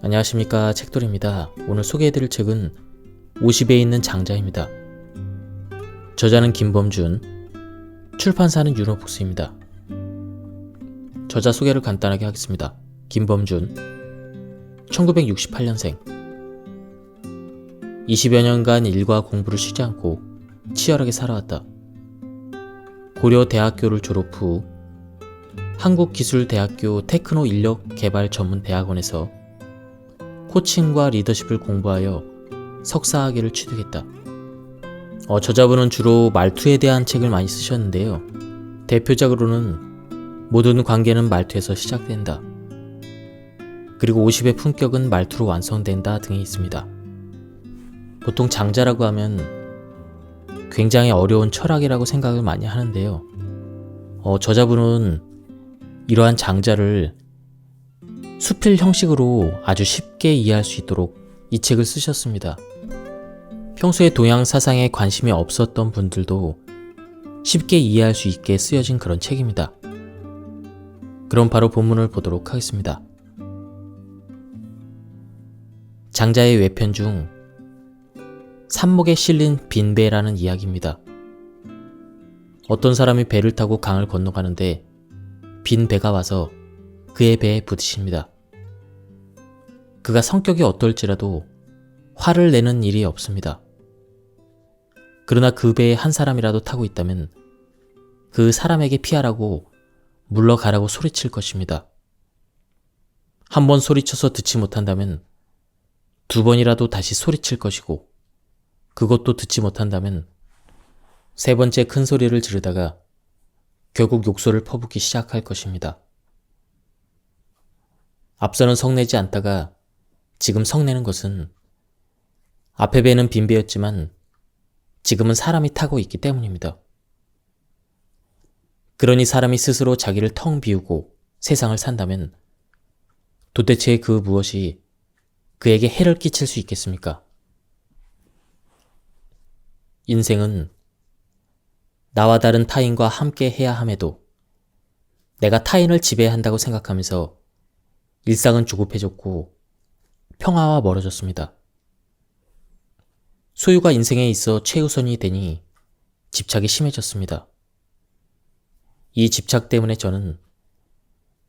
안녕하십니까, 책돌입니다. 오늘 소개해드릴 책은 50에 있는 장자입니다. 저자는 김범준, 출판사는 유노북스입니다. 저자 소개를 간단하게 하겠습니다. 김범준, 1968년생. 20여 년간 일과 공부를 쉬지 않고 치열하게 살아왔다. 고려대학교를 졸업 후 한국기술대학교 테크노인력개발전문대학원에서 코칭과 리더십을 공부하여 석사학위를 취득했다. 저자분은 주로 말투에 대한 책을 많이 쓰셨는데요. 대표작으로는 모든 관계는 말투에서 시작된다. 그리고 50의 품격은 말투로 완성된다 등이 있습니다. 보통 장자라고 하면 굉장히 어려운 철학이라고 생각을 많이 하는데요. 저자분은 이러한 장자를 수필 형식으로 아주 쉽게 이해할 수 있도록 이 책을 쓰셨습니다. 평소에 동양 사상에 관심이 없었던 분들도 쉽게 이해할 수 있게 쓰여진 그런 책입니다. 그럼 바로 본문을 보도록 하겠습니다. 장자의 외편 중 산목에 실린 빈배라는 이야기입니다. 어떤 사람이 배를 타고 강을 건너가는데 빈 배가 와서 그의 배에 부딪힙니다. 그가 성격이 어떨지라도 화를 내는 일이 없습니다. 그러나 그 배에 한 사람이라도 타고 있다면 그 사람에게 피하라고 물러가라고 소리칠 것입니다. 한 번 소리쳐서 듣지 못한다면 두 번이라도 다시 소리칠 것이고, 그것도 듣지 못한다면 세 번째 큰 소리를 지르다가 결국 욕설을 퍼붓기 시작할 것입니다. 앞서는 성내지 않다가 지금 성내는 것은 앞에 배는 빈 배였지만 지금은 사람이 타고 있기 때문입니다. 그러니 사람이 스스로 자기를 텅 비우고 세상을 산다면 도대체 그 무엇이 그에게 해를 끼칠 수 있겠습니까? 인생은 나와 다른 타인과 함께 해야 함에도 내가 타인을 지배한다고 생각하면서 일상은 조급해졌고 평화와 멀어졌습니다. 소유가 인생에 있어 최우선이 되니 집착이 심해졌습니다. 이 집착 때문에 저는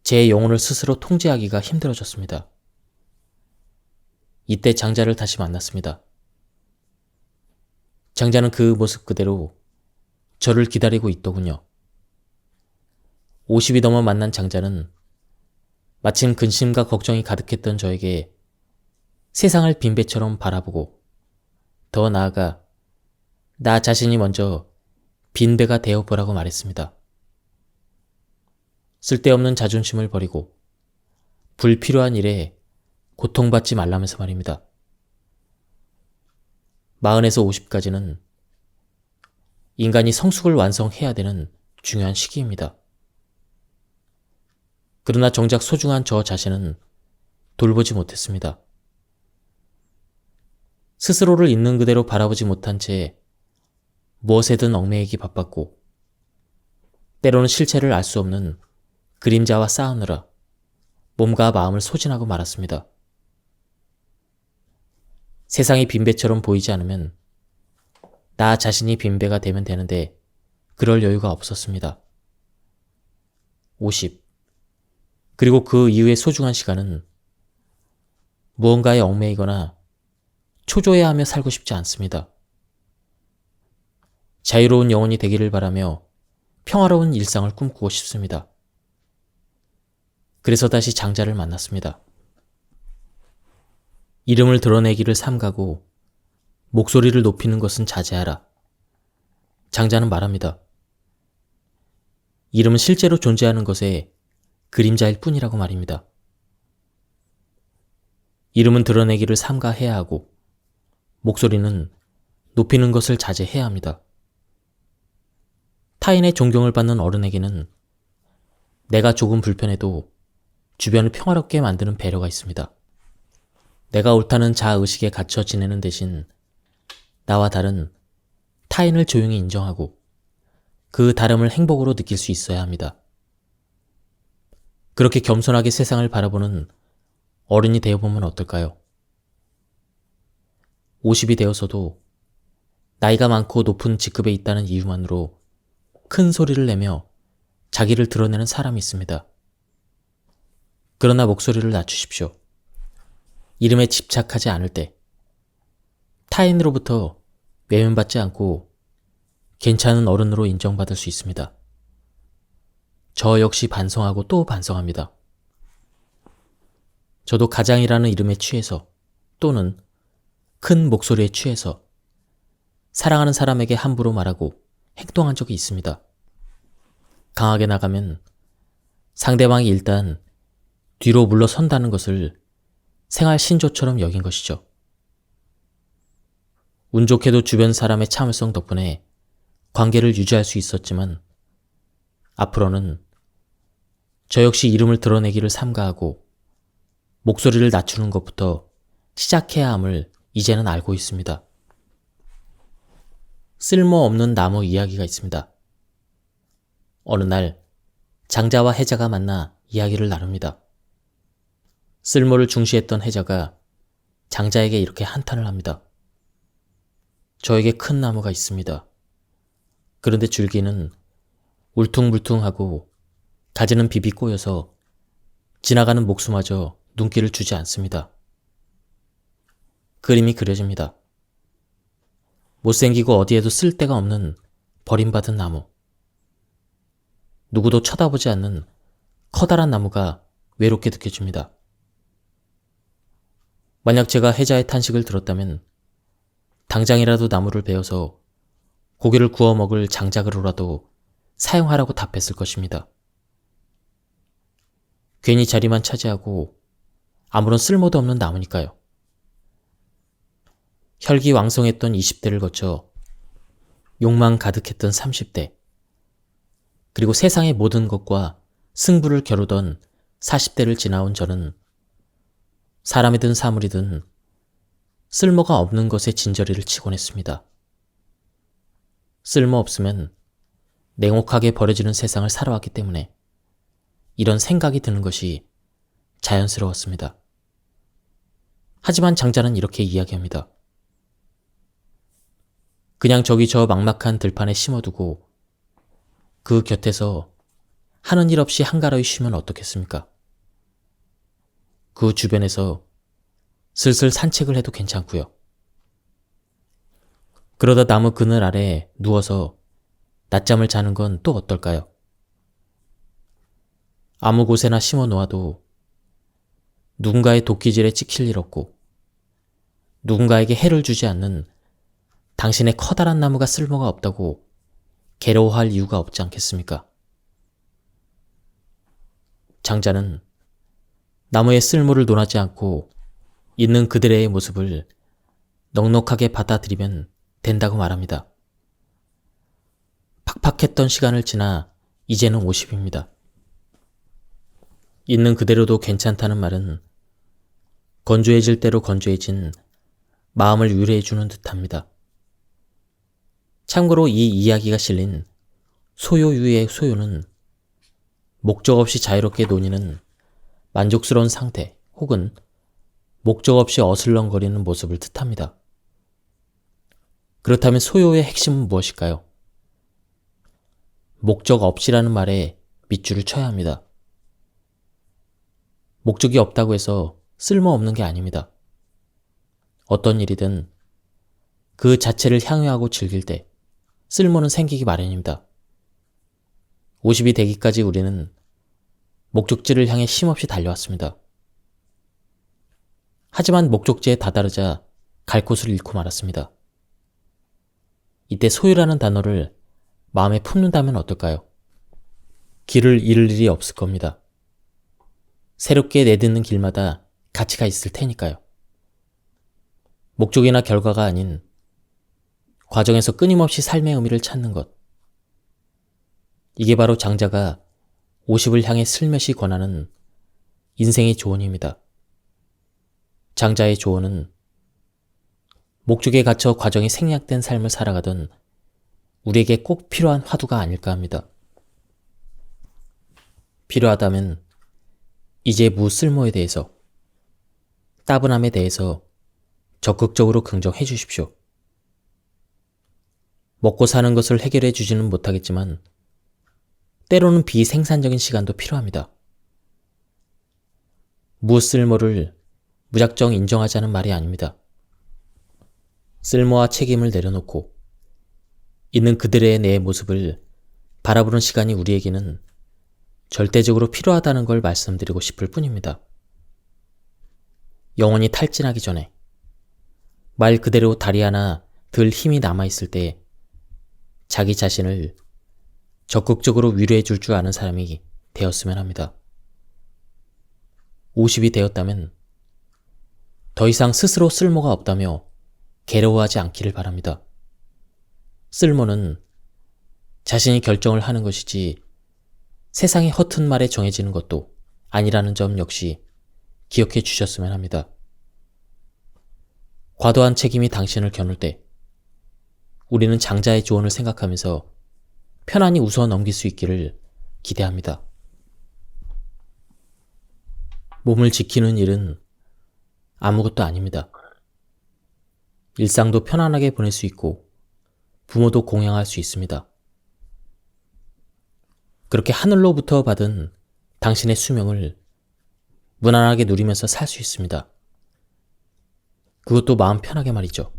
제 영혼을 스스로 통제하기가 힘들어졌습니다. 이때 장자를 다시 만났습니다. 장자는 그 모습 그대로 저를 기다리고 있더군요. 50이 넘어 만난 장자는 마침 근심과 걱정이 가득했던 저에게 세상을 빈배처럼 바라보고 더 나아가 나 자신이 먼저 빈배가 되어보라고 말했습니다. 쓸데없는 자존심을 버리고 불필요한 일에 고통받지 말라면서 말입니다. 40에서 50까지는 인간이 성숙을 완성해야 되는 중요한 시기입니다. 그러나 정작 소중한 저 자신은 돌보지 못했습니다. 스스로를 있는 그대로 바라보지 못한 채 무엇에든 얽매이기 바빴고, 때로는 실체를 알 수 없는 그림자와 싸우느라 몸과 마음을 소진하고 말았습니다. 세상이 빈배처럼 보이지 않으면 나 자신이 빈배가 되면 되는데 그럴 여유가 없었습니다. 50. 그리고 그 이후의 소중한 시간은 무언가에 얽매이거나 초조해하며 살고 싶지 않습니다. 자유로운 영혼이 되기를 바라며 평화로운 일상을 꿈꾸고 싶습니다. 그래서 다시 장자를 만났습니다. 이름을 드러내기를 삼가고 목소리를 높이는 것은 자제하라. 장자는 말합니다. 이름은 실제로 존재하는 것의 그림자일 뿐이라고 말입니다. 이름은 드러내기를 삼가해야 하고 목소리는 높이는 것을 자제해야 합니다. 타인의 존경을 받는 어른에게는 내가 조금 불편해도 주변을 평화롭게 만드는 배려가 있습니다. 내가 옳다는 자아의식에 갇혀 지내는 대신 나와 다른 타인을 조용히 인정하고 그 다름을 행복으로 느낄 수 있어야 합니다. 그렇게 겸손하게 세상을 바라보는 어른이 되어보면 어떨까요? 50이 되어서도 나이가 많고 높은 직급에 있다는 이유만으로 큰 소리를 내며 자기를 드러내는 사람이 있습니다. 그러나 목소리를 낮추십시오. 이름에 집착하지 않을 때, 타인으로부터 외면받지 않고 괜찮은 어른으로 인정받을 수 있습니다. 저 역시 반성하고 또 반성합니다. 저도 가장이라는 이름에 취해서 또는 큰 목소리에 취해서 사랑하는 사람에게 함부로 말하고 행동한 적이 있습니다. 강하게 나가면 상대방이 일단 뒤로 물러선다는 것을 생활 신조처럼 여긴 것이죠. 운 좋게도 주변 사람의 참을성 덕분에 관계를 유지할 수 있었지만 앞으로는 저 역시 이름을 드러내기를 삼가하고 목소리를 낮추는 것부터 시작해야 함을 이제는 알고 있습니다. 쓸모없는 나무 이야기가 있습니다. 어느 날 장자와 해자가 만나 이야기를 나눕니다. 쓸모를 중시했던 해자가 장자에게 이렇게 한탄을 합니다. 저에게 큰 나무가 있습니다. 그런데 줄기는 울퉁불퉁하고 가지는 비비 꼬여서 지나가는 목수마저 눈길을 주지 않습니다. 그림이 그려집니다. 못생기고 어디에도 쓸데가 없는 버림받은 나무. 누구도 쳐다보지 않는 커다란 나무가 외롭게 느껴집니다. 만약 제가 해자의 탄식을 들었다면 당장이라도 나무를 베어서 고기를 구워 먹을 장작으로라도 사용하라고 답했을 것입니다. 괜히 자리만 차지하고 아무런 쓸모도 없는 나무니까요. 혈기왕성했던 20대를 거쳐 욕망 가득했던 30대, 그리고 세상의 모든 것과 승부를 겨루던 40대를 지나온 저는 사람이든 사물이든 쓸모가 없는 것에 진저리를 치곤 했습니다. 쓸모없으면 냉혹하게 버려지는 세상을 살아왔기 때문에 이런 생각이 드는 것이 자연스러웠습니다. 하지만 장자는 이렇게 이야기합니다. 그냥 저기 저 막막한 들판에 심어두고 그 곁에서 하는 일 없이 한가로이 쉬면 어떻겠습니까? 그 주변에서 슬슬 산책을 해도 괜찮고요. 그러다 나무 그늘 아래 누워서 낮잠을 자는 건 또 어떨까요? 아무 곳에나 심어 놓아도 누군가의 도끼질에 찍힐 일 없고 누군가에게 해를 주지 않는 당신의 커다란 나무가 쓸모가 없다고 괴로워할 이유가 없지 않겠습니까? 장자는 나무의 쓸모를 논하지 않고 있는 그들의 모습을 넉넉하게 받아들이면 된다고 말합니다. 팍팍했던 시간을 지나 이제는 50입니다. 있는 그대로도 괜찮다는 말은 건조해질 대로 건조해진 마음을 유래해주는 듯합니다. 참고로 이 이야기가 실린 소요유의 소요는 목적 없이 자유롭게 논의는 만족스러운 상태 혹은 목적 없이 어슬렁거리는 모습을 뜻합니다. 그렇다면 소요의 핵심은 무엇일까요? 목적 없이라는 말에 밑줄을 쳐야 합니다. 목적이 없다고 해서 쓸모없는 게 아닙니다. 어떤 일이든 그 자체를 향유하고 즐길 때 쓸모는 생기기 마련입니다. 50이 되기까지 우리는 목적지를 향해 쉼없이 달려왔습니다. 하지만 목적지에 다다르자 갈 곳을 잃고 말았습니다. 이때 소유라는 단어를 마음에 품는다면 어떨까요? 길을 잃을 일이 없을 겁니다. 새롭게 내딛는 길마다 가치가 있을 테니까요. 목적이나 결과가 아닌 과정에서 끊임없이 삶의 의미를 찾는 것. 이게 바로 장자가 50을 향해 슬며시 권하는 인생의 조언입니다. 장자의 조언은 목적에 갇혀 과정이 생략된 삶을 살아가던 우리에게 꼭 필요한 화두가 아닐까 합니다. 필요하다면 이제 무쓸모에 대해서, 따분함에 대해서 적극적으로 긍정해 주십시오. 먹고 사는 것을 해결해 주지는 못하겠지만 때로는 비생산적인 시간도 필요합니다. 무쓸모를 무작정 인정하자는 말이 아닙니다. 쓸모와 책임을 내려놓고 있는 그들의 내 모습을 바라보는 시간이 우리에게는 절대적으로 필요하다는 걸 말씀드리고 싶을 뿐입니다. 영혼이 탈진하기 전에 말 그대로 다리 하나 덜 힘이 남아있을 때 자기 자신을 적극적으로 위로해 줄 줄 아는 사람이 되었으면 합니다. 50이 되었다면 더 이상 스스로 쓸모가 없다며 괴로워하지 않기를 바랍니다. 쓸모는 자신이 결정을 하는 것이지 세상의 허튼 말에 정해지는 것도 아니라는 점 역시 기억해 주셨으면 합니다. 과도한 책임이 당신을 겨눌 때 우리는 장자의 조언을 생각하면서 편안히 웃어 넘길 수 있기를 기대합니다. 몸을 지키는 일은 아무것도 아닙니다. 일상도 편안하게 보낼 수 있고 부모도 공양할 수 있습니다. 그렇게 하늘로부터 받은 당신의 수명을 무난하게 누리면서 살 수 있습니다. 그것도 마음 편하게 말이죠.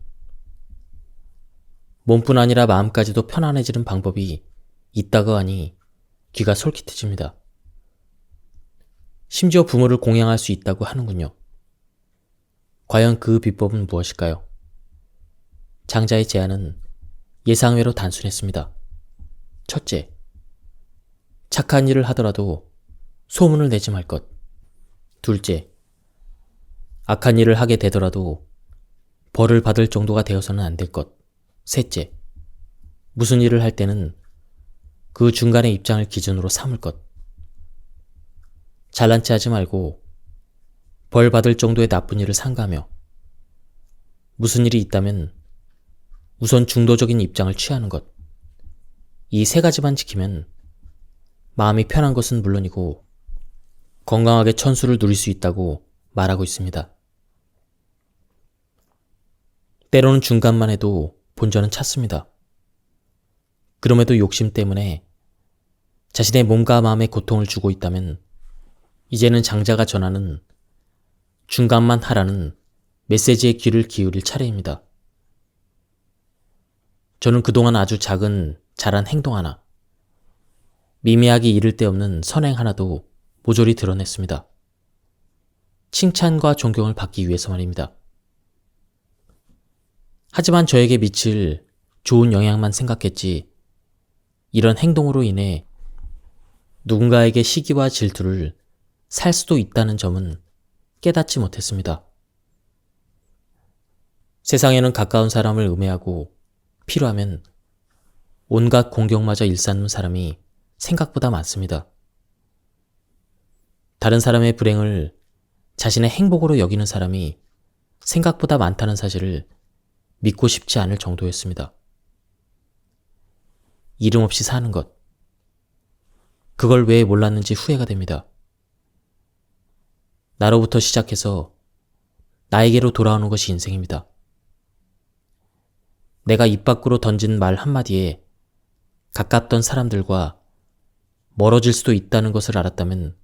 몸뿐 아니라 마음까지도 편안해지는 방법이 있다고 하니 귀가 솔깃해집니다. 심지어 부모를 공양할 수 있다고 하는군요. 과연 그 비법은 무엇일까요? 장자의 제안은 예상외로 단순했습니다. 첫째, 착한 일을 하더라도 소문을 내지 말 것. 둘째, 악한 일을 하게 되더라도 벌을 받을 정도가 되어서는 안 될 것. 셋째, 무슨 일을 할 때는 그 중간의 입장을 기준으로 삼을 것. 잘난 체 하지 말고 벌 받을 정도의 나쁜 일을 삼가며 무슨 일이 있다면 우선 중도적인 입장을 취하는 것. 이 세 가지만 지키면 마음이 편한 것은 물론이고 건강하게 천수를 누릴 수 있다고 말하고 있습니다. 때로는 중간만 해도 본전은 찾습니다. 그럼에도 욕심 때문에 자신의 몸과 마음에 고통을 주고 있다면 이제는 장자가 전하는 중간만 하라는 메시지에 귀를 기울일 차례입니다. 저는 그동안 아주 작은 잘한 행동 하나, 미미하기 이를 데 없는 선행 하나도 모조리 드러냈습니다. 칭찬과 존경을 받기 위해서 말입니다. 하지만 저에게 미칠 좋은 영향만 생각했지 이런 행동으로 인해 누군가에게 시기와 질투를 살 수도 있다는 점은 깨닫지 못했습니다. 세상에는 가까운 사람을 음해하고 필요하면 온갖 공격마저 일삼는 사람이 생각보다 많습니다. 다른 사람의 불행을 자신의 행복으로 여기는 사람이 생각보다 많다는 사실을 믿고 싶지 않을 정도였습니다. 이름 없이 사는 것. 그걸 왜 몰랐는지 후회가 됩니다. 나로부터 시작해서 나에게로 돌아오는 것이 인생입니다. 내가 입 밖으로 던진 말 한마디에 가깝던 사람들과 멀어질 수도 있다는 것을 알았다면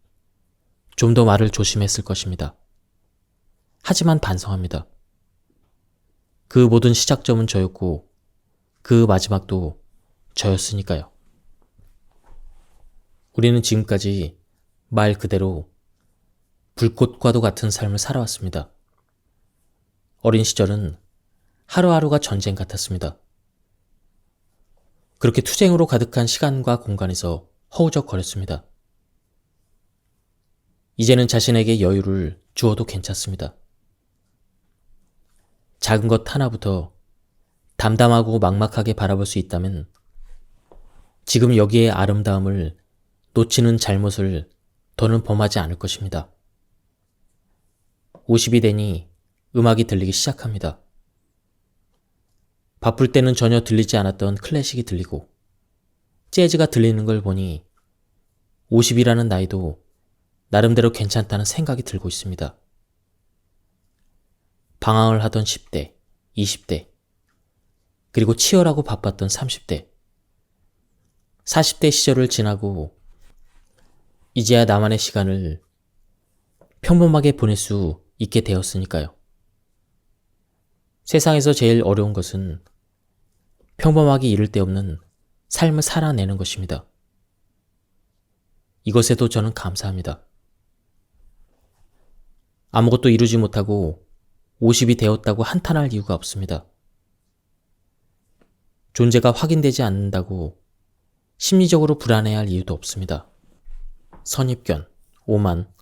좀 더 말을 조심했을 것입니다. 하지만 반성합니다. 그 모든 시작점은 저였고 그 마지막도 저였으니까요. 우리는 지금까지 말 그대로 불꽃과도 같은 삶을 살아왔습니다. 어린 시절은 하루하루가 전쟁 같았습니다. 그렇게 투쟁으로 가득한 시간과 공간에서 허우적거렸습니다. 이제는 자신에게 여유를 주어도 괜찮습니다. 작은 것 하나부터 담담하고 막막하게 바라볼 수 있다면 지금 여기에 아름다움을 놓치는 잘못을 더는 범하지 않을 것입니다. 50이 되니 음악이 들리기 시작합니다. 바쁠 때는 전혀 들리지 않았던 클래식이 들리고 재즈가 들리는 걸 보니 50이라는 나이도 나름대로 괜찮다는 생각이 들고 있습니다. 방황을 하던 10대, 20대, 그리고 치열하고 바빴던 30대, 40대 시절을 지나고 이제야 나만의 시간을 평범하게 보낼 수 있게 되었으니까요. 세상에서 제일 어려운 것은 평범하게 이를 데 없는 삶을 살아내는 것입니다. 이것에도 저는 감사합니다. 아무것도 이루지 못하고 50이 되었다고 한탄할 이유가 없습니다. 존재가 확인되지 않는다고 심리적으로 불안해할 이유도 없습니다. 선입견, 오만,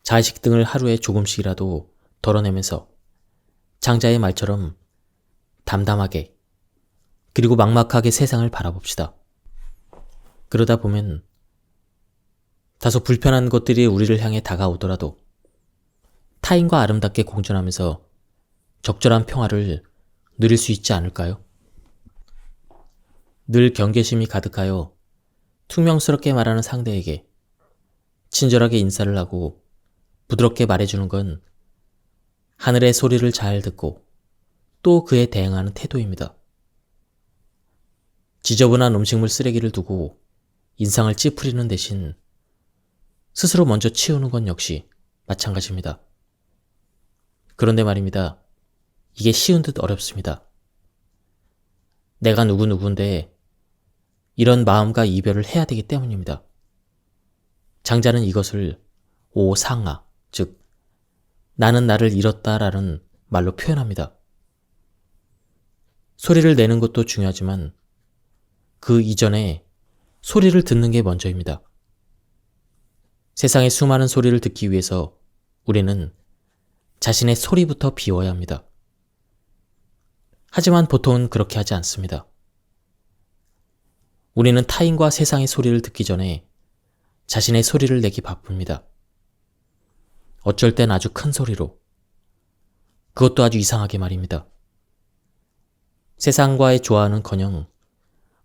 자식 등을 하루에 조금씩이라도 덜어내면서 장자의 말처럼 담담하게 그리고 막막하게 세상을 바라봅시다. 그러다 보면 다소 불편한 것들이 우리를 향해 다가오더라도 타인과 아름답게 공존하면서 적절한 평화를 누릴 수 있지 않을까요? 늘 경계심이 가득하여 퉁명스럽게 말하는 상대에게 친절하게 인사를 하고 부드럽게 말해주는 건 하늘의 소리를 잘 듣고 또 그에 대응하는 태도입니다. 지저분한 음식물 쓰레기를 두고 인상을 찌푸리는 대신 스스로 먼저 치우는 건 역시 마찬가지입니다. 그런데 말입니다. 이게 쉬운 듯 어렵습니다. 내가 누구인데 이런 마음과 이별을 해야 되기 때문입니다. 장자는 이것을 오상아, 즉 나는 나를 잃었다라는 말로 표현합니다. 소리를 내는 것도 중요하지만 그 이전에 소리를 듣는 게 먼저입니다. 세상의 수많은 소리를 듣기 위해서 우리는 자신의 소리부터 비워야 합니다. 하지만 보통은 그렇게 하지 않습니다. 우리는 타인과 세상의 소리를 듣기 전에 자신의 소리를 내기 바쁩니다. 어쩔 땐 아주 큰 소리로, 그것도 아주 이상하게 말입니다. 세상과의 조화는커녕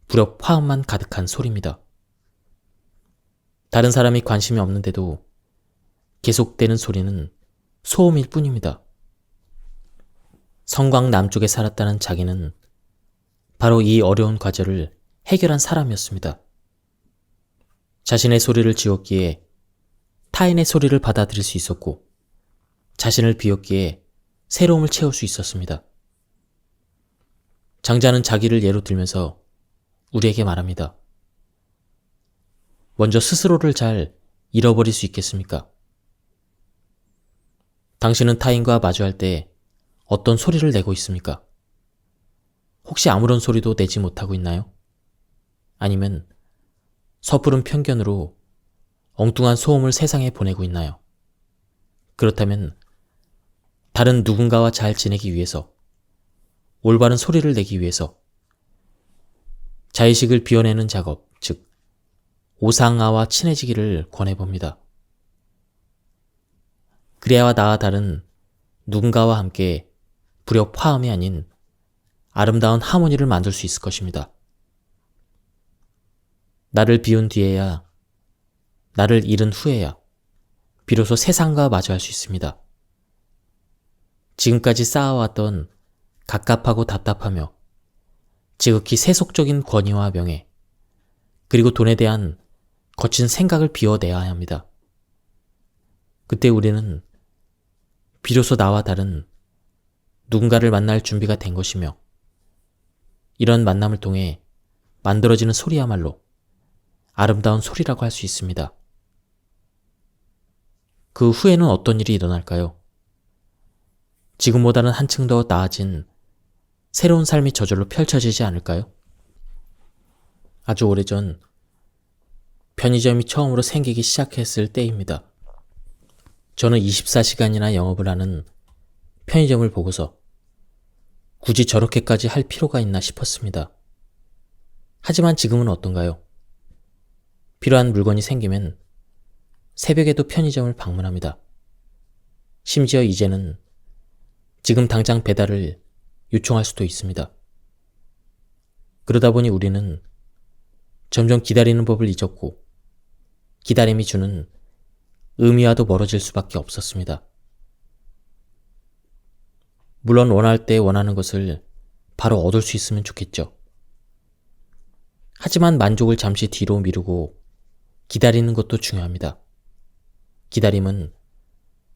불협 화음만 가득한 소리입니다. 다른 사람이 관심이 없는데도 계속되는 소리는 소음일 뿐입니다. 성곽 남쪽에 살았다는 자기는 바로 이 어려운 과제를 해결한 사람이었습니다. 자신의 소리를 지웠기에 타인의 소리를 받아들일 수 있었고 자신을 비웠기에 새로움을 채울 수 있었습니다. 장자는 자기를 예로 들면서 우리에게 말합니다. 먼저 스스로를 잘 잃어버릴 수 있겠습니까? 당신은 타인과 마주할 때 어떤 소리를 내고 있습니까? 혹시 아무런 소리도 내지 못하고 있나요? 아니면 섣부른 편견으로 엉뚱한 소음을 세상에 보내고 있나요? 그렇다면 다른 누군가와 잘 지내기 위해서, 올바른 소리를 내기 위해서 자의식을 비워내는 작업, 즉 오상아와 친해지기를 권해봅니다. 그래야 나와 다른 누군가와 함께 불협 화음이 아닌 아름다운 하모니를 만들 수 있을 것입니다. 나를 비운 뒤에야, 나를 잃은 후에야 비로소 세상과 마주할 수 있습니다. 지금까지 쌓아왔던 갑갑하고 답답하며 지극히 세속적인 권위와 명예, 그리고 돈에 대한 거친 생각을 비워내야 합니다. 그때 우리는 비로소 나와 다른 누군가를 만날 준비가 된 것이며 이런 만남을 통해 만들어지는 소리야말로 아름다운 소리라고 할 수 있습니다. 그 후에는 어떤 일이 일어날까요? 지금보다는 한층 더 나아진 새로운 삶이 저절로 펼쳐지지 않을까요? 아주 오래전 편의점이 처음으로 생기기 시작했을 때입니다. 저는 24시간이나 영업을 하는 편의점을 보고서 굳이 저렇게까지 할 필요가 있나 싶었습니다. 하지만 지금은 어떤가요? 필요한 물건이 생기면 새벽에도 편의점을 방문합니다. 심지어 이제는 지금 당장 배달을 요청할 수도 있습니다. 그러다 보니 우리는 점점 기다리는 법을 잊었고 기다림이 주는 의미와도 멀어질 수밖에 없었습니다. 물론 원할 때 원하는 것을 바로 얻을 수 있으면 좋겠죠. 하지만 만족을 잠시 뒤로 미루고 기다리는 것도 중요합니다. 기다림은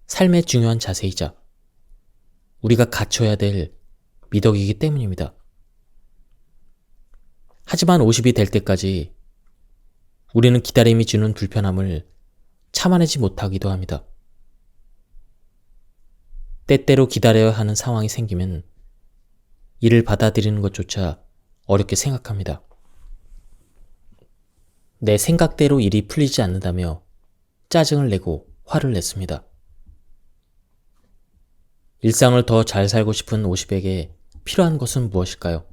삶의 중요한 자세이자 우리가 갖춰야 될 미덕이기 때문입니다. 하지만 50이 될 때까지 우리는 기다림이 주는 불편함을 참아내지 못하기도 합니다. 때때로 기다려야 하는 상황이 생기면 이를 받아들이는 것조차 어렵게 생각합니다. 내 생각대로 일이 풀리지 않는다며 짜증을 내고 화를 냈습니다. 일상을 더 잘 살고 싶은 50에게 필요한 것은 무엇일까요?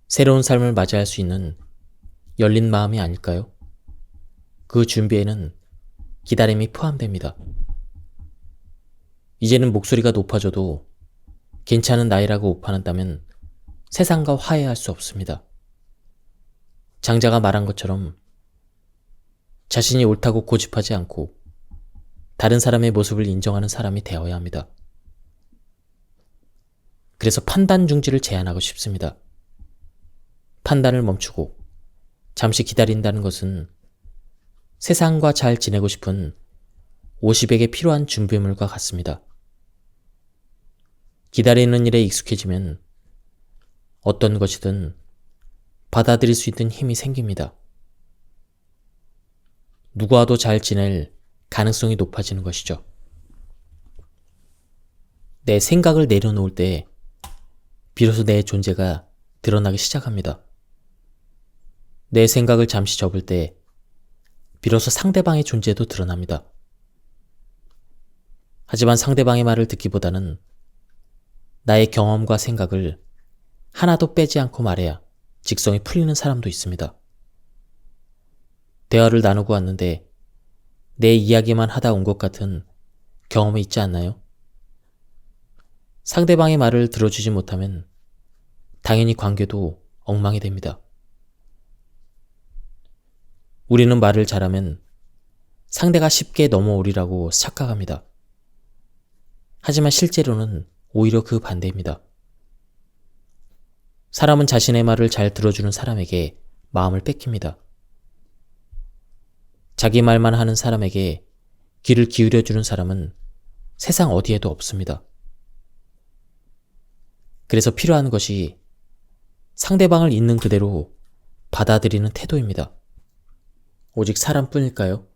새로운 삶을 맞이할 수 있는 열린 마음이 아닐까요? 그 준비에는 기다림이 포함됩니다. 이제는 목소리가 높아져도 괜찮은 나이라고 오판한다면 세상과 화해할 수 없습니다. 장자가 말한 것처럼 자신이 옳다고 고집하지 않고 다른 사람의 모습을 인정하는 사람이 되어야 합니다. 그래서 판단 중지를 제안하고 싶습니다. 판단을 멈추고 잠시 기다린다는 것은 세상과 잘 지내고 싶은 50에게 필요한 준비물과 같습니다. 기다리는 일에 익숙해지면 어떤 것이든 받아들일 수 있는 힘이 생깁니다. 누구와도 잘 지낼 가능성이 높아지는 것이죠. 내 생각을 내려놓을 때 비로소 내 존재가 드러나기 시작합니다. 내 생각을 잠시 접을 때 비로소 상대방의 존재도 드러납니다. 하지만 상대방의 말을 듣기보다는 나의 경험과 생각을 하나도 빼지 않고 말해야 직성이 풀리는 사람도 있습니다. 대화를 나누고 왔는데 내 이야기만 하다 온 것 같은 경험이 있지 않나요? 상대방의 말을 들어주지 못하면 당연히 관계도 엉망이 됩니다. 우리는 말을 잘하면 상대가 쉽게 넘어오리라고 착각합니다. 하지만 실제로는 오히려 그 반대입니다. 사람은 자신의 말을 잘 들어주는 사람에게 마음을 뺏깁니다. 자기 말만 하는 사람에게 귀를 기울여주는 사람은 세상 어디에도 없습니다. 그래서 필요한 것이 상대방을 있는 그대로 받아들이는 태도입니다. 오직 사람뿐일까요?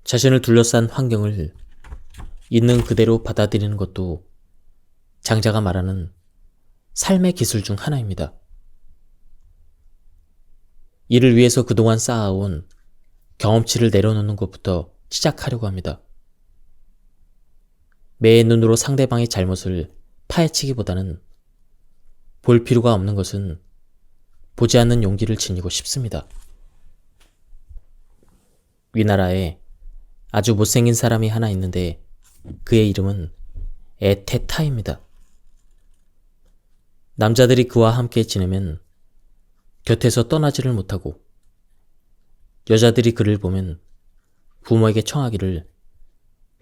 자신을 둘러싼 환경을 있는 그대로 받아들이는 것도 장자가 말하는 삶의 기술 중 하나입니다. 이를 위해서 그동안 쌓아온 경험치를 내려놓는 것부터 시작하려고 합니다. 매의 눈으로 상대방의 잘못을 파헤치기보다는 볼 필요가 없는 것은 보지 않는 용기를 지니고 싶습니다. 위나라에 아주 못생긴 사람이 하나 있는데 그의 이름은 에테타입니다. 남자들이 그와 함께 지내면 곁에서 떠나지를 못하고 여자들이 그를 보면 부모에게 청하기를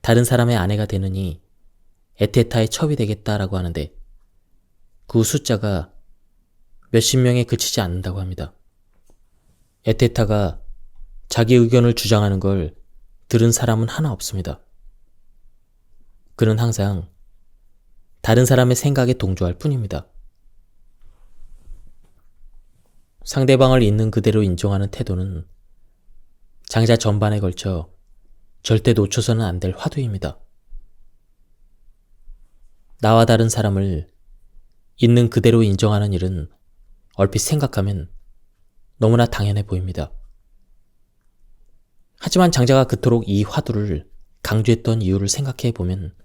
다른 사람의 아내가 되느니 에테타의 첩이 되겠다라고 하는데 그 숫자가 몇십 명에 그치지 않는다고 합니다. 에테타가 자기 의견을 주장하는 걸 들은 사람은 하나 없습니다. 그는 항상 다른 사람의 생각에 동조할 뿐입니다. 상대방을 있는 그대로 인정하는 태도는 장자 전반에 걸쳐 절대 놓쳐서는 안 될 화두입니다. 나와 다른 사람을 있는 그대로 인정하는 일은 얼핏 생각하면 너무나 당연해 보입니다. 하지만 장자가 그토록 이 화두를 강조했던 이유를 생각해 보면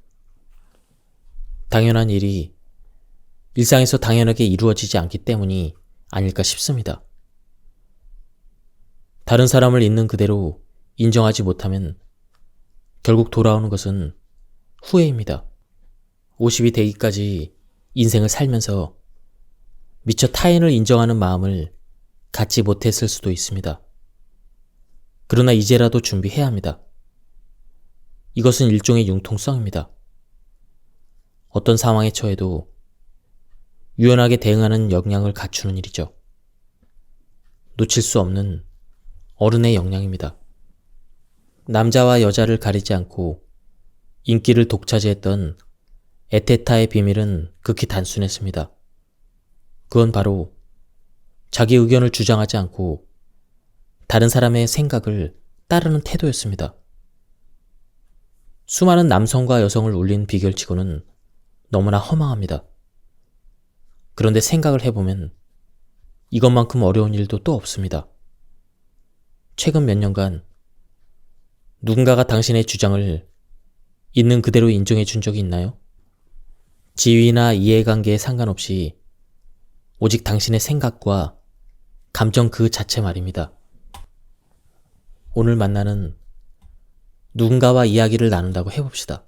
당연한 일이 일상에서 당연하게 이루어지지 않기 때문이 아닐까 싶습니다. 다른 사람을 있는 그대로 인정하지 못하면 결국 돌아오는 것은 후회입니다. 50이 되기까지 인생을 살면서 미처 타인을 인정하는 마음을 갖지 못했을 수도 있습니다. 그러나 이제라도 준비해야 합니다. 이것은 일종의 융통성입니다. 어떤 상황에 처해도 유연하게 대응하는 역량을 갖추는 일이죠. 놓칠 수 없는 어른의 역량입니다. 남자와 여자를 가리지 않고 인기를 독차지했던 에테타의 비밀은 극히 단순했습니다. 그건 바로 자기 의견을 주장하지 않고 다른 사람의 생각을 따르는 태도였습니다. 수많은 남성과 여성을 울린 비결치고는 너무나 허망합니다. 그런데 생각을 해보면 이것만큼 어려운 일도 또 없습니다. 최근 몇 년간 누군가가 당신의 주장을 있는 그대로 인정해 준 적이 있나요? 지위나 이해관계에 상관없이 오직 당신의 생각과 감정 그 자체 말입니다. 오늘 만나는 누군가와 이야기를 나눈다고 해봅시다.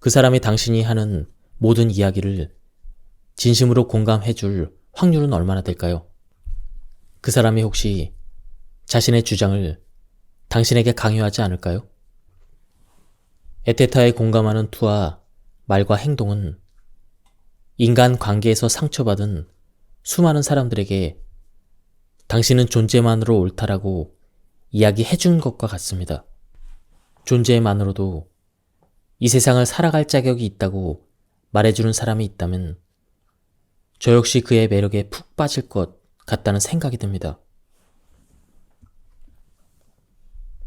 그 사람이 당신이 하는 모든 이야기를 진심으로 공감해 줄 확률은 얼마나 될까요? 그 사람이 혹시 자신의 주장을 당신에게 강요하지 않을까요? 에테타에 공감하는 투와 말과 행동은 인간 관계에서 상처받은 수많은 사람들에게 당신은 존재만으로 옳다라고 이야기해 준 것과 같습니다. 존재만으로도 이 세상을 살아갈 자격이 있다고 말해주는 사람이 있다면 저 역시 그의 매력에 푹 빠질 것 같다는 생각이 듭니다.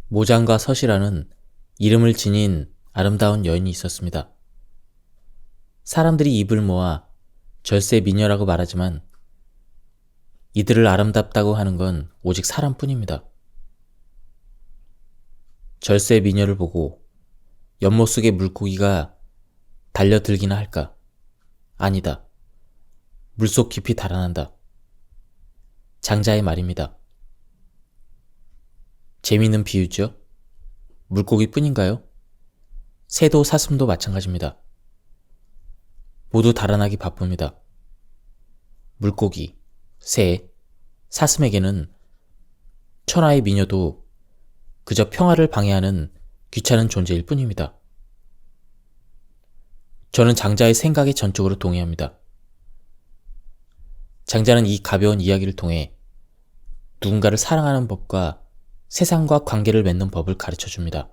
모장과 서시라는 이름을 지닌 아름다운 여인이 있었습니다. 사람들이 입을 모아 절세 미녀라고 말하지만 이들을 아름답다고 하는 건 오직 사람뿐입니다. 절세 미녀를 보고 연못 속의 물고기가 달려들기나 할까? 아니다. 물속 깊이 달아난다. 장자의 말입니다. 재미있는 비유죠? 물고기뿐인가요? 새도 사슴도 마찬가지입니다. 모두 달아나기 바쁩니다. 물고기, 새, 사슴에게는 천하의 미녀도 그저 평화를 방해하는 귀찮은 존재일 뿐입니다. 저는 장자의 생각에 전적으로 동의합니다. 장자는 이 가벼운 이야기를 통해 누군가를 사랑하는 법과 세상과 관계를 맺는 법을 가르쳐 줍니다.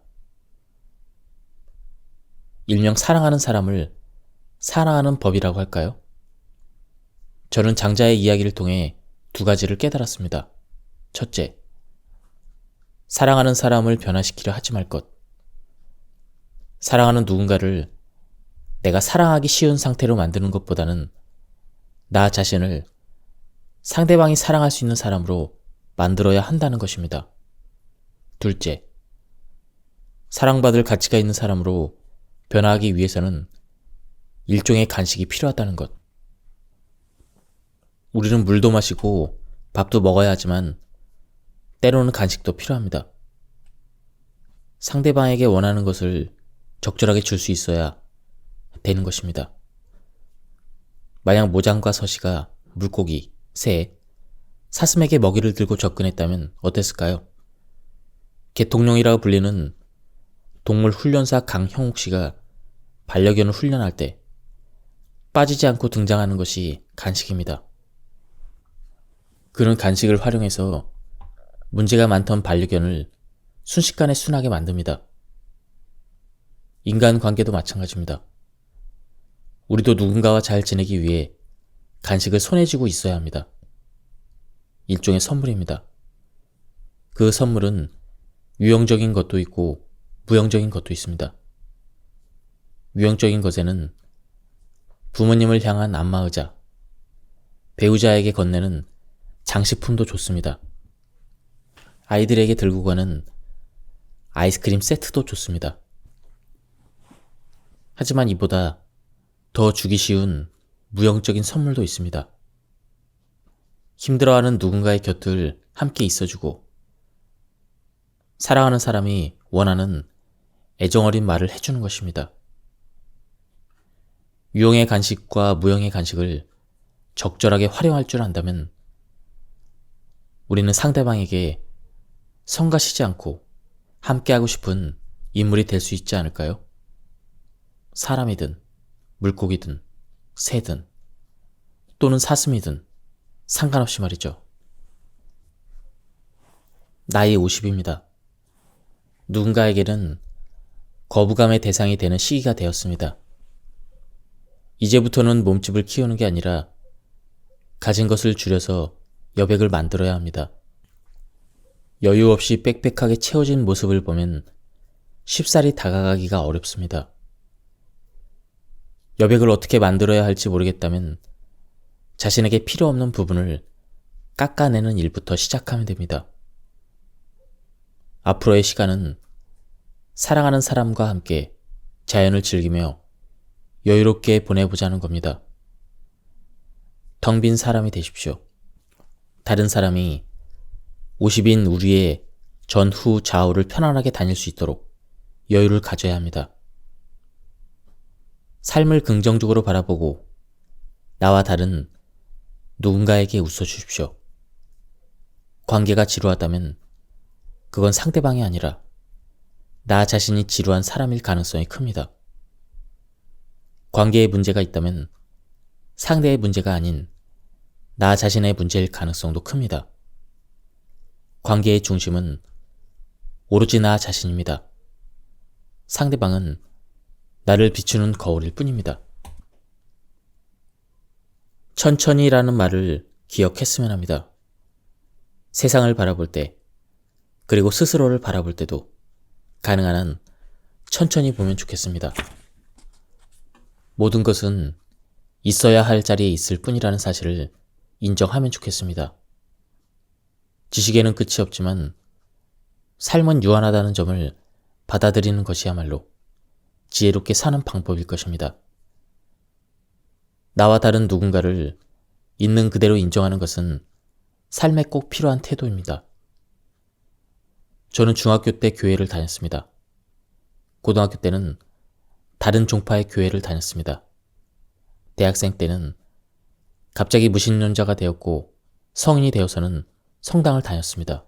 일명 사랑하는 사람을 사랑하는 법이라고 할까요? 저는 장자의 이야기를 통해 두 가지를 깨달았습니다. 첫째, 사랑하는 사람을 변화시키려 하지 말 것. 사랑하는 누군가를 내가 사랑하기 쉬운 상태로 만드는 것보다는 나 자신을 상대방이 사랑할 수 있는 사람으로 만들어야 한다는 것입니다. 둘째, 사랑받을 가치가 있는 사람으로 변화하기 위해서는 일종의 간식이 필요하다는 것. 우리는 물도 마시고 밥도 먹어야 하지만 때로는 간식도 필요합니다. 상대방에게 원하는 것을 적절하게 줄 수 있어야 되는 것입니다. 만약 모장과 서시가 물고기, 새, 사슴에게 먹이를 들고 접근했다면 어땠을까요? 개통령이라고 불리는 동물 훈련사 강형욱 씨가 반려견을 훈련할 때 빠지지 않고 등장하는 것이 간식입니다. 그는 간식을 활용해서 문제가 많던 반려견을 순식간에 순하게 만듭니다. 인간관계도 마찬가지입니다. 우리도 누군가와 잘 지내기 위해 간식을 손에 쥐고 있어야 합니다. 일종의 선물입니다. 그 선물은 유형적인 것도 있고 무형적인 것도 있습니다. 유형적인 것에는 부모님을 향한 안마의자, 배우자에게 건네는 장식품도 좋습니다. 아이들에게 들고 가는 아이스크림 세트도 좋습니다. 하지만 이보다 더 주기 쉬운 무형적인 선물도 있습니다. 힘들어하는 누군가의 곁을 함께 있어주고 사랑하는 사람이 원하는 애정어린 말을 해주는 것입니다. 유형의 간식과 무형의 간식을 적절하게 활용할 줄 안다면 우리는 상대방에게 성가시지 않고 함께하고 싶은 인물이 될 수 있지 않을까요? 사람이든 물고기든 새든 또는 사슴이든 상관없이 말이죠. 나이 50입니다. 누군가에게는 거부감의 대상이 되는 시기가 되었습니다. 이제부터는 몸집을 키우는 게 아니라 가진 것을 줄여서 여백을 만들어야 합니다. 여유 없이 빽빽하게 채워진 모습을 보면 쉽사리 다가가기가 어렵습니다. 여백을 어떻게 만들어야 할지 모르겠다면 자신에게 필요 없는 부분을 깎아내는 일부터 시작하면 됩니다. 앞으로의 시간은 사랑하는 사람과 함께 자연을 즐기며 여유롭게 보내보자는 겁니다. 텅 빈 사람이 되십시오. 다른 사람이 50인 우리의 전후 좌우를 편안하게 다닐 수 있도록 여유를 가져야 합니다. 삶을 긍정적으로 바라보고 나와 다른 누군가에게 웃어주십시오. 관계가 지루하다면 그건 상대방이 아니라 나 자신이 지루한 사람일 가능성이 큽니다. 관계에 문제가 있다면 상대의 문제가 아닌 나 자신의 문제일 가능성도 큽니다. 관계의 중심은 오로지 나 자신입니다. 상대방은 나를 비추는 거울일 뿐입니다. 천천히라는 말을 기억했으면 합니다. 세상을 바라볼 때, 그리고 스스로를 바라볼 때도 가능한 한 천천히 보면 좋겠습니다. 모든 것은 있어야 할 자리에 있을 뿐이라는 사실을 인정하면 좋겠습니다. 지식에는 끝이 없지만 삶은 유한하다는 점을 받아들이는 것이야말로 지혜롭게 사는 방법일 것입니다. 나와 다른 누군가를 있는 그대로 인정하는 것은 삶에 꼭 필요한 태도입니다. 저는 중학교 때 교회를 다녔습니다. 고등학교 때는 다른 종파의 교회를 다녔습니다. 대학생 때는 갑자기 무신론자가 되었고 성인이 되어서는 성당을 다녔습니다.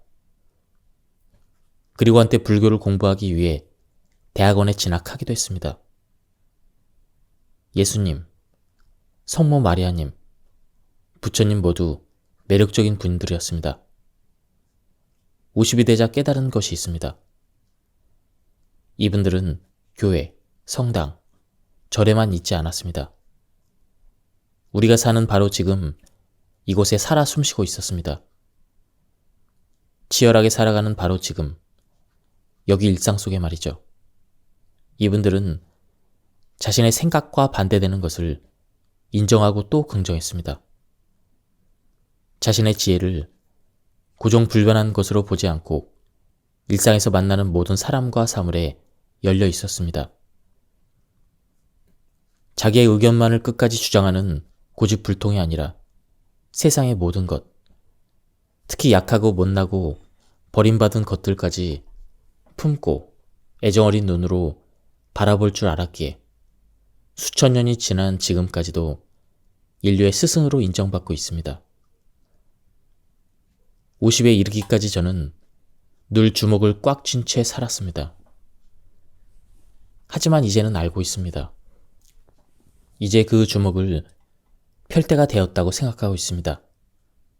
그리고 한때 불교를 공부하기 위해 대학원에 진학하기도 했습니다. 예수님, 성모 마리아님, 부처님 모두 매력적인 분들이었습니다. 50이 되자 깨달은 것이 있습니다. 이분들은 교회, 성당, 절에만 있지 않았습니다. 우리가 사는 바로 지금 이곳에 살아 숨쉬고 있었습니다. 치열하게 살아가는 바로 지금, 여기 일상 속에 말이죠. 이분들은 자신의 생각과 반대되는 것을 인정하고 또 긍정했습니다. 자신의 지혜를 고정불변한 것으로 보지 않고 일상에서 만나는 모든 사람과 사물에 열려 있었습니다. 자기의 의견만을 끝까지 주장하는 고집불통이 아니라 세상의 모든 것, 특히 약하고 못나고 버림받은 것들까지 품고 애정어린 눈으로 바라볼 줄 알았기에 수천 년이 지난 지금까지도 인류의 스승으로 인정받고 있습니다. 50에 이르기까지 저는 늘 주먹을 꽉 쥔 채 살았습니다. 하지만 이제는 알고 있습니다. 이제 그 주먹을 펼 때가 되었다고 생각하고 있습니다.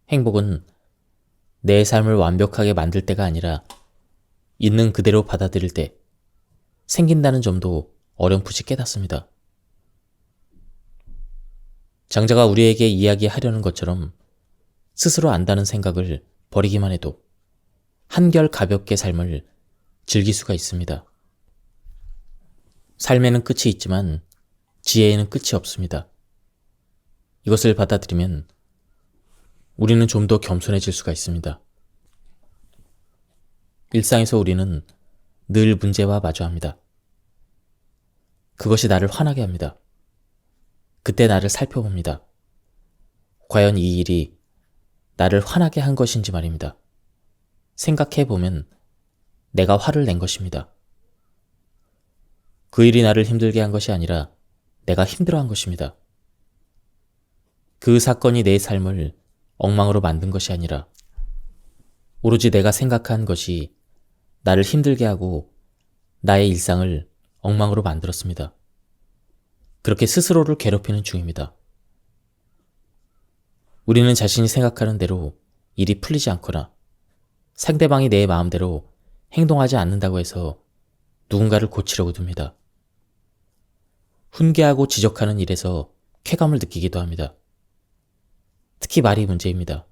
행복은 내 삶을 완벽하게 만들 때가 아니라 있는 그대로 받아들일 때 생긴다는 점도 어렴풋이 깨닫습니다. 장자가 우리에게 이야기하려는 것처럼 스스로 안다는 생각을 버리기만 해도 한결 가볍게 삶을 즐길 수가 있습니다. 삶에는 끝이 있지만 지혜에는 끝이 없습니다. 이것을 받아들이면 우리는 좀 더 겸손해질 수가 있습니다. 일상에서 우리는 늘 문제와 마주합니다. 그것이 나를 화나게 합니다. 그때 나를 살펴봅니다. 과연 이 일이 나를 화나게 한 것인지 말입니다. 생각해보면 내가 화를 낸 것입니다. 그 일이 나를 힘들게 한 것이 아니라 내가 힘들어한 것입니다. 그 사건이 내 삶을 엉망으로 만든 것이 아니라 오로지 내가 생각한 것이 나를 힘들게 하고 나의 일상을 엉망으로 만들었습니다. 그렇게 스스로를 괴롭히는 중입니다. 우리는 자신이 생각하는 대로 일이 풀리지 않거나 상대방이 내 마음대로 행동하지 않는다고 해서 누군가를 고치려고 듭니다. 훈계하고 지적하는 일에서 쾌감을 느끼기도 합니다. 특히 말이 문제입니다.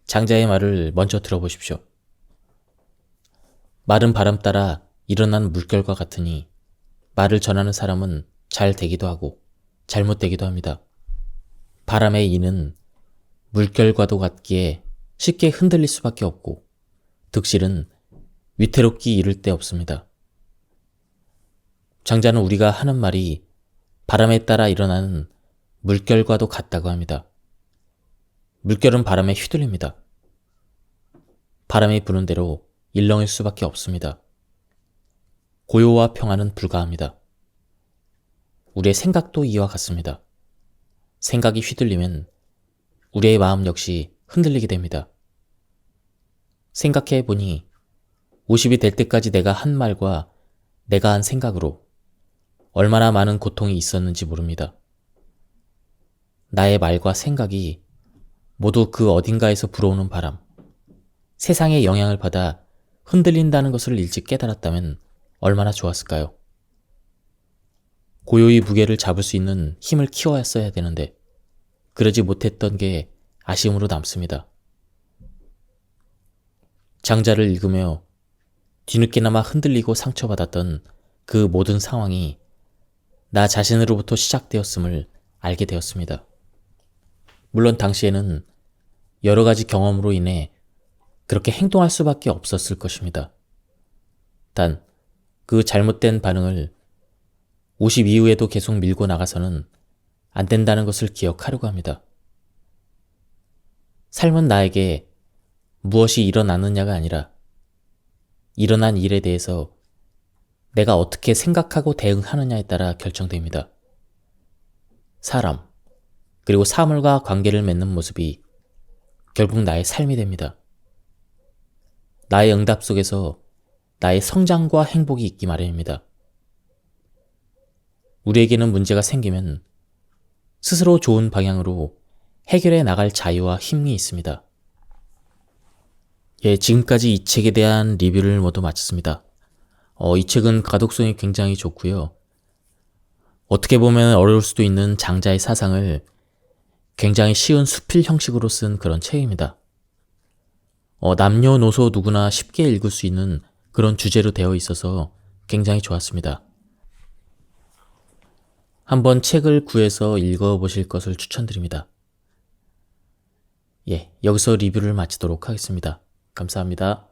장자의 말을 먼저 들어보십시오. 말은 바람 따라 일어난 물결과 같으니 말을 전하는 사람은 잘 되기도 하고 잘못되기도 합니다. 바람의 이는 물결과도 같기에 쉽게 흔들릴 수밖에 없고 득실은 위태롭기 이를 데 없습니다. 장자는 우리가 하는 말이 바람에 따라 일어나는 물결과도 같다고 합니다. 물결은 바람에 휘둘립니다. 바람이 부는 대로 일렁일 수밖에 없습니다. 고요와 평화는 불가합니다. 우리의 생각도 이와 같습니다. 생각이 휘둘리면 우리의 마음 역시 흔들리게 됩니다. 생각해 보니 50이 될 때까지 내가 한 말과 내가 한 생각으로 얼마나 많은 고통이 있었는지 모릅니다. 나의 말과 생각이 모두 그 어딘가에서 불어오는 바람, 세상의 영향을 받아 흔들린다는 것을 일찍 깨달았다면 얼마나 좋았을까요? 고요히 무게를 잡을 수 있는 힘을 키웠어야 되는데 그러지 못했던 게 아쉬움으로 남습니다. 장자를 읽으며 뒤늦게나마 흔들리고 상처받았던 그 모든 상황이 나 자신으로부터 시작되었음을 알게 되었습니다. 물론 당시에는 여러 가지 경험으로 인해 그렇게 행동할 수밖에 없었을 것입니다. 단, 그 잘못된 반응을 50 이후에도 계속 밀고 나가서는 안 된다는 것을 기억하려고 합니다. 삶은 나에게 무엇이 일어나느냐가 아니라 일어난 일에 대해서 내가 어떻게 생각하고 대응하느냐에 따라 결정됩니다. 사람, 그리고 사물과 관계를 맺는 모습이 결국 나의 삶이 됩니다. 나의 응답 속에서 나의 성장과 행복이 있기 마련입니다. 우리에게는 문제가 생기면 스스로 좋은 방향으로 해결해 나갈 자유와 힘이 있습니다. 지금까지 이 책에 대한 리뷰를 모두 마쳤습니다. 이 책은 가독성이 굉장히 좋고요. 어떻게 보면 어려울 수도 있는 장자의 사상을 굉장히 쉬운 수필 형식으로 쓴 그런 책입니다. 남녀노소 누구나 쉽게 읽을 수 있는 그런 주제로 되어 있어서 굉장히 좋았습니다. 한번 책을 구해서 읽어보실 것을 추천드립니다. 여기서 리뷰를 마치도록 하겠습니다. 감사합니다.